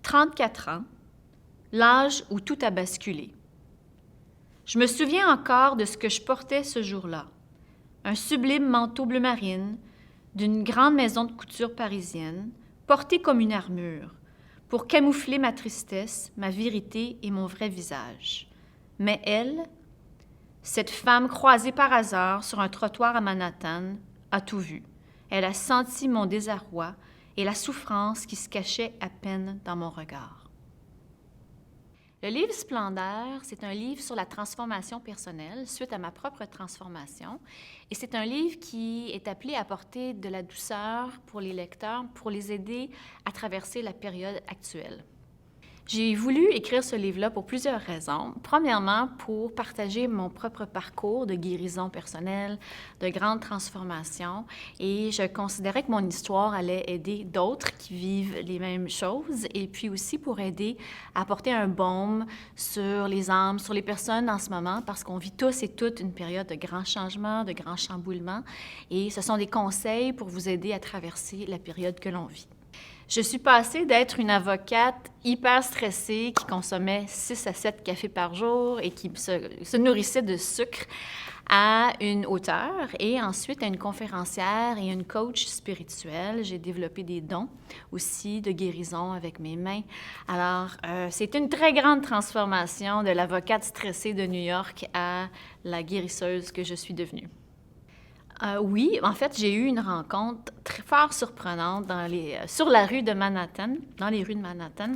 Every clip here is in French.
34 ans, l'âge où tout a basculé. Je me souviens encore de ce que je portais ce jour-là. Un sublime manteau bleu marine d'une grande maison de couture parisienne, porté comme une armure, pour camoufler ma tristesse, ma vérité et mon vrai visage. Mais elle, cette femme croisée par hasard sur un trottoir à Manhattan, a tout vu. Elle a senti mon désarroi et la souffrance qui se cachait à peine dans mon regard. Le livre Splendeur, c'est un livre sur la transformation personnelle suite à ma propre transformation. Et c'est un livre qui est appelé à apporter de la douceur pour les lecteurs, pour les aider à traverser la période actuelle. J'ai voulu écrire ce livre-là pour plusieurs raisons. Premièrement, pour partager mon propre parcours de guérison personnelle, de grande transformation. Et je considérais que mon histoire allait aider d'autres qui vivent les mêmes choses. Et puis aussi pour aider à apporter un baume sur les âmes, sur les personnes en ce moment, parce qu'on vit tous et toutes une période de grands changements, de grands chamboulements. Et ce sont des conseils pour vous aider à traverser la période que l'on vit. Je suis passée d'être une avocate hyper stressée qui consommait 6 à 7 cafés par jour et qui se nourrissait de sucre à une auteure et ensuite à une conférencière et une coach spirituelle. J'ai développé des dons aussi de guérison avec mes mains. Alors, c'est une très grande transformation de l'avocate stressée de New York à la guérisseuse que je suis devenue. Oui, en fait, j'ai eu une rencontre très fort surprenante sur la rue de Manhattan, dans les rues de Manhattan.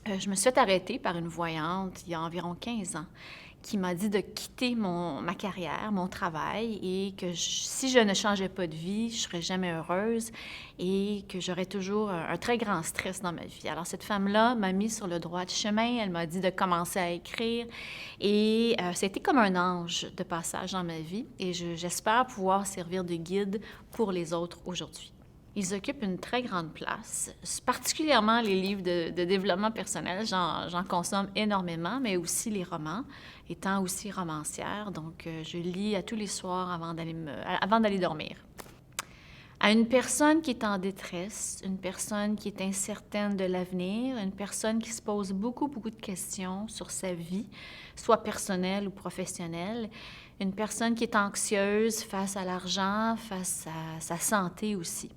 Je me suis fait arrêter par une voyante il y a environ 15 ans qui m'a dit de quitter ma carrière, mon travail et que si je ne changeais pas de vie, je ne serais jamais heureuse et que j'aurais toujours un très grand stress dans ma vie. Alors, cette femme-là m'a mis sur le droit chemin. Elle m'a dit de commencer à écrire et c'était comme un ange de passage dans ma vie et j'espère pouvoir servir de guide pour les autres aujourd'hui. Ils occupent une très grande place, particulièrement les livres de développement personnel. J'en consomme énormément, mais aussi les romans, étant aussi romancière. Donc, je lis à tous les soirs avant d'aller dormir. À une personne qui est en détresse, une personne qui est incertaine de l'avenir, une personne qui se pose beaucoup de questions sur sa vie, soit personnelle ou professionnelle, une personne qui est anxieuse face à l'argent, face à sa santé aussi.